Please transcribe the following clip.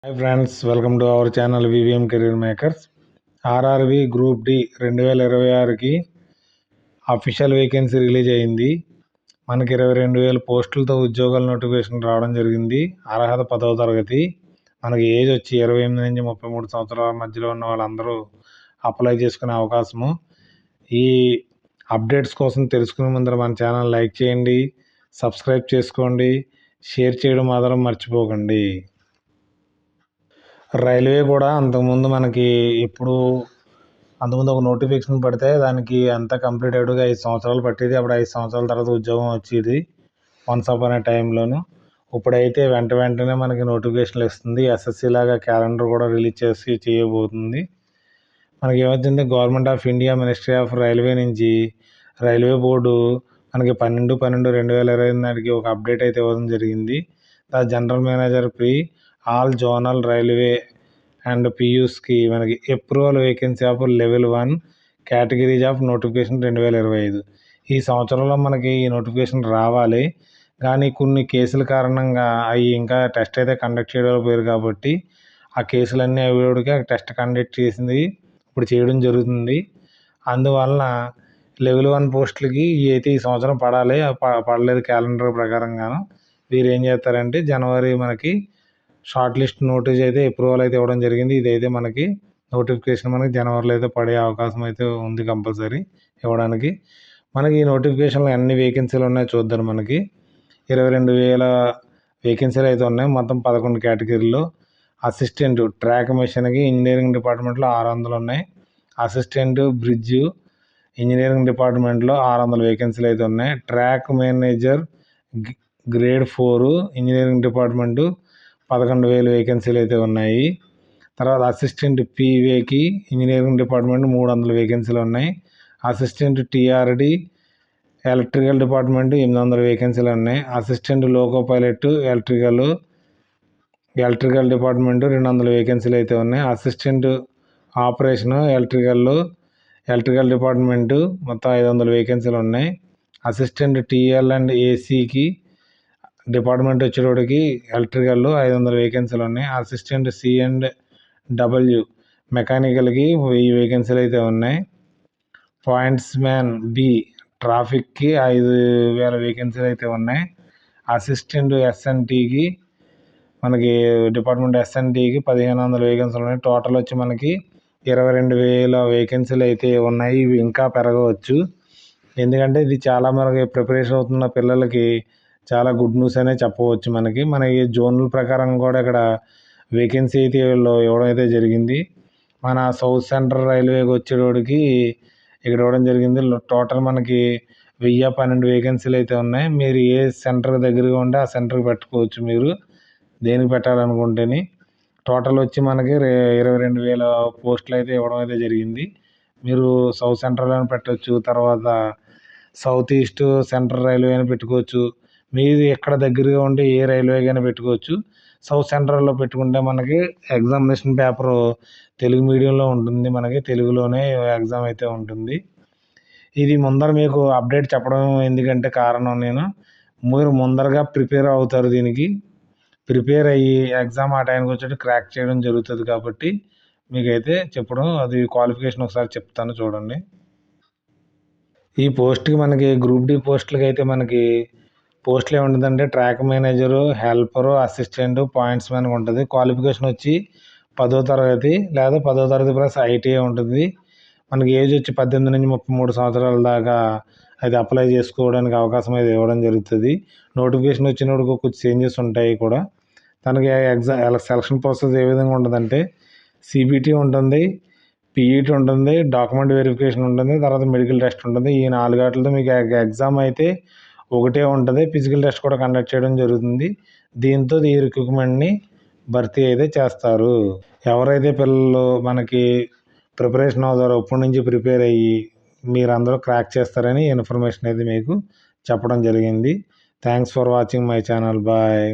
Hi friends, welcome to our channel VVM career makers. RRB group D 2026కి official vacancy release అయింది. మనకి 22,000 పోస్టులతో ఉద్యోగాల notification రావడం జరిగింది. అర్హత 10వ తరగతి. మనకి ఏజ్ వచ్చి 28 నుంచి 33 సంవత్సరాల మధ్యలో ఉన్న వాళ్ళందరూ అప్లై చేసుకునే అవకాశము. ఈ అప్డేట్స్ కోసం తెలుసుకునే ముందర మన ఛానల్ లైక్ చేయండి, సబ్స్క్రైబ్ చేసుకోండి, షేర్ చేయడం మాత్రం మర్చిపోకండి. రైల్వే కూడా అంతకుముందు మనకి అంతకుముందు ఒక నోటిఫికేషన్ పడితే దానికి అంతా కంప్లీట్ అయ్యేటికి 5 సంవత్సరాలు పట్టేది. అప్పుడు 5 సంవత్సరాల తర్వాత ఉద్యోగం వచ్చేది వన్స్ అపాన్ ఏ టైంలోను. ఇప్పుడైతే వెంటనే మనకి నోటిఫికేషన్లు ఇస్తుంది. ఎస్ఎస్సి లాగా క్యాలెండర్ కూడా రిలీజ్ చేయబోతుంది. మనకి ఏమవుతుంది, government of India ministry of railway నుంచి రైల్వే బోర్డు మనకి 12/12/2025 నాటికి ఒక అప్డేట్ అయితే ఇవ్వడం జరిగింది. The general manager pre all zonal railway and పియూస్కి మనకి approval vacancy of level 1 categories of notification 2025. ఈ సంవత్సరంలో మనకి ఈ నోటిఫికేషన్ రావాలి, కానీ కొన్ని కేసుల కారణంగా అవి ఇంకా టెస్ట్ అయితే కండక్ట్ చేయలేకపోయారు. కాబట్టి ఆ కేసులన్నీ అవిడికి టెస్ట్ కండక్ట్ చేసింది ఇప్పుడు చేయడం జరుగుతుంది. అందువలన లెవెల్ 1 పోస్టులకి అయితే ఈ సంవత్సరం పడాలి, పడలేదు క్యాలెండర్ ప్రకారంగాను. వీరు ఏం చేస్తారంటే జనవరి మనకి షార్ట్ లిస్ట్ నోటీస్ అయితే అప్రూవల్ అయితే ఇవ్వడం జరిగింది. ఇదైతే మనకి నోటిఫికేషన్ మనకి జనవరిలో అయితే పడే అవకాశం అయితే ఉంది కంపల్సరీ ఇవ్వడానికి. మనకి ఈ నోటిఫికేషన్లో ఎన్ని వేకెన్సీలు ఉన్నాయో చూద్దాం. మనకి 22,000 వేకెన్సీలు అయితే ఉన్నాయి మొత్తం 11 కేటగిరీలో. అసిస్టెంట్ ట్రాక్ మెషిన్కి ఇంజనీరింగ్ డిపార్ట్మెంట్లో 600 ఉన్నాయి. అసిస్టెంట్ బ్రిడ్జ్ ఇంజనీరింగ్ డిపార్ట్మెంట్లో 600 వేకెన్సీలు అయితే ఉన్నాయి. Track manager grade 4 engineering department 11,000 వేకెన్సీలు అయితే ఉన్నాయి. తర్వాత అసిస్టెంట్ పీవేకి ఇంజనీరింగ్ డిపార్ట్మెంట్ 300 వేకెన్సీలు ఉన్నాయి. అసిస్టెంట్ టీఆర్డి ఎలక్ట్రికల్ డిపార్ట్మెంట్ 800 వేకెన్సీలు ఉన్నాయి. Assistant loco pilot electrical department 200 వేకెన్సీలు అయితే ఉన్నాయి. అసిస్టెంట్ ఆపరేషన్ ఎలక్ట్రికల్ డిపార్ట్మెంట్ మొత్తం 500 వేకెన్సీలు ఉన్నాయి. అసిస్టెంట్ టీఎల్ అండ్ ఏసీకి డిపార్ట్మెంట్ వచ్చేటోడికి ఎలక్ట్రికల్ 500 వేకెన్సీలు ఉన్నాయి. అసిస్టెంట్ సి అండ్ డబ్ల్యూ మెకానికల్కి 1000 వేకెన్సీలు అయితే ఉన్నాయి. పాయింట్స్ మ్యాన్ బి ట్రాఫిక్కి 5,000 వేకెన్సీలు అయితే ఉన్నాయి. అసిస్టెంట్ ఎస్ఎన్టీకి మనకి డిపార్ట్మెంట్ ఎస్ఎన్టీకి 1,500 వేకెన్సీలు ఉన్నాయి. టోటల్ వచ్చి మనకి 22,000 వేకెన్సీలు అయితే ఉన్నాయి. ఇవి ఇంకా పెరగవచ్చు, ఎందుకంటే ఇది చాలా మనకి ప్రిపరేషన్ అవుతున్న పిల్లలకి చాలా గుడ్ న్యూస్ అనే చెప్పవచ్చు. మనకి జోన్ల ప్రకారం కూడా ఇక్కడ వేకెన్సీ అయితే ఇవ్వడం అయితే జరిగింది. మన సౌత్ సెంట్రల్ రైల్వేకి వచ్చేటోడికి ఇక్కడ ఇవ్వడం జరిగింది. టోటల్ మనకి 1,012 వేకెన్సీలు అయితే ఉన్నాయి. మీరు ఏ సెంటర్ దగ్గరగా ఉంటే ఆ సెంటర్కి పెట్టుకోవచ్చు, మీరు దేనికి పెట్టాలనుకుంటేని. టోటల్ వచ్చి మనకి 22,000 పోస్టులు అయితే ఇవ్వడం అయితే జరిగింది. మీరు సౌత్ సెంట్రల్ అని పెట్టవచ్చు, తర్వాత సౌత్ ఈస్ట్ సెంట్రల్ రైల్వే అని పెట్టుకోవచ్చు. మీరు ఎక్కడ దగ్గరగా ఉంటే ఏ రైల్వే అయినా పెట్టుకోవచ్చు. సౌత్ సెంట్రల్లో పెట్టుకుంటే మనకి ఎగ్జామినేషన్ పేపరు తెలుగు మీడియంలో ఉంటుంది. మనకి తెలుగులోనే ఎగ్జామ్ అయితే ఉంటుంది. ఇది ముందర మీకు అప్డేట్ చెప్పడం ఎందుకంటే కారణం, మీరు ముందరగా ప్రిపేర్ అవుతారు, దీనికి ప్రిపేర్ అయ్యి ఎగ్జామ్ ఆ టైంకి వచ్చి క్రాక్ చేయడం జరుగుతుంది. కాబట్టి మీకైతే చెప్పడం, అది క్వాలిఫికేషన్ ఒకసారి చెప్తాను చూడండి. ఈ పోస్ట్కి మనకి గ్రూప్ డి పోస్టులకి అయితే మనకి పోస్టులు ఏముంటుందంటే track manager, helper, assistant, points man ఉంటుంది. క్వాలిఫికేషన్ వచ్చి 10వ తరగతి లేదా 10వ తరగతి ప్లస్ ఐటీఐ ఉంటుంది. మనకి ఏజ్ వచ్చి 18 నుంచి 33 సంవత్సరాల దాకా అది అప్లై చేసుకోవడానికి అవకాశం అయితే ఇవ్వడం జరుగుతుంది. నోటిఫికేషన్ వచ్చినప్పుడు కొంచెం చేంజెస్ ఉంటాయి కూడా. తనకి సెలక్షన్ ప్రాసెస్ ఏ విధంగా ఉంటుందంటే సిబిటి ఉంటుంది, పీఈటీ ఉంటుంది, డాక్యుమెంట్ వెరిఫికేషన్ ఉంటుంది, తర్వాత మెడికల్ టెస్ట్ ఉంటుంది. ఈ 4 వాటితో మీకు ఎగ్జామ్ అయితే ఒకటే ఉంటుంది. ఫిజికల్ టెస్ట్ కూడా కండక్ట్ చేయడం జరుగుతుంది. దీంతో ఈ రిక్రూట్మెంట్ని భర్తీ అయితే చేస్తారు. ఎవరైతే పిల్లలు మనకి ప్రిపరేషన్ అవుతారో ఇప్పటి నుంచి ప్రిపేర్ అయ్యి మీరందరూ క్రాక్ చేస్తారని ఇన్ఫర్మేషన్ అయితే మీకు చెప్పడం జరిగింది. Thanks for watching my channel. Bye.